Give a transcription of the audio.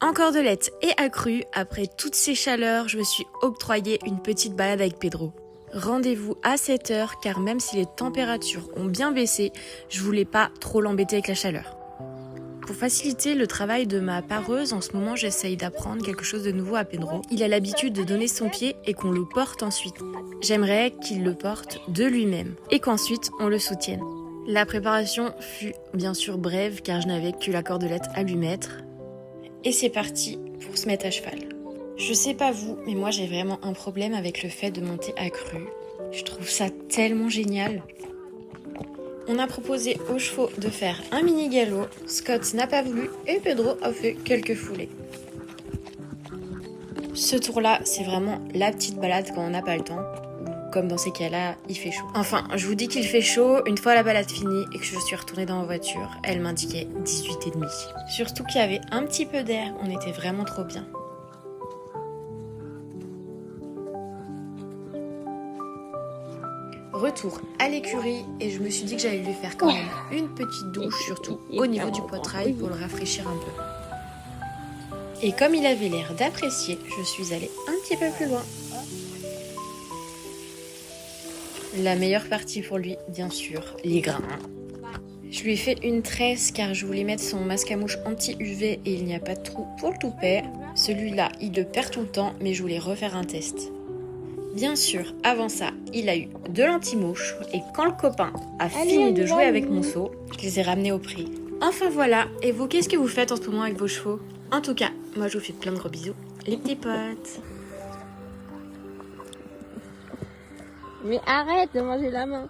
En cordelette et accrue, après toutes ces chaleurs, je me suis octroyé une petite balade avec Pedro. Rendez-vous à 7h car même si les températures ont bien baissé, je voulais pas trop l'embêter avec la chaleur. Pour faciliter le travail de ma pareuse, en ce moment j'essaye d'apprendre quelque chose de nouveau à Pedro. Il a l'habitude de donner son pied et qu'on le porte ensuite. J'aimerais qu'il le porte de lui-même et qu'ensuite on le soutienne. La préparation fut bien sûr brève car je n'avais que la cordelette à lui mettre. Et c'est parti pour se mettre à cheval. Je sais pas vous, mais moi j'ai vraiment un problème avec le fait de monter accru. Je trouve ça tellement génial. On a proposé aux chevaux de faire un mini galop, Scott n'a pas voulu et Pedro a fait quelques foulées. Ce tour-là, c'est vraiment la petite balade quand on n'a pas le temps, ou comme dans ces cas-là, il fait chaud. Enfin, je vous dis qu'il fait chaud, une fois la balade finie et que je suis retournée dans ma voiture, elle m'indiquait 18,5. Surtout qu'il y avait un petit peu d'air, on était vraiment trop bien. Retour à l'écurie et je me suis dit que j'allais lui faire quand même une petite douche, surtout au niveau du poitrail pour le rafraîchir un peu. Et comme il avait l'air d'apprécier, je suis allée un petit peu plus loin. La meilleure partie pour lui, bien sûr, les grains. Je lui ai fait une tresse car je voulais mettre son masque à mouche anti-UV et il n'y a pas de trou pour le toupet. Celui-là, il le perd tout le temps, mais je voulais refaire un test. Bien sûr, avant ça, il a eu de l'anti-mouche et quand le copain a fini de jouer avec mon seau, je les ai ramenés au prix. Enfin voilà, et vous, qu'est-ce que vous faites en ce moment avec vos chevaux? En tout cas, moi je vous fais plein de gros bisous, les petits potes. Mais arrête de manger la main.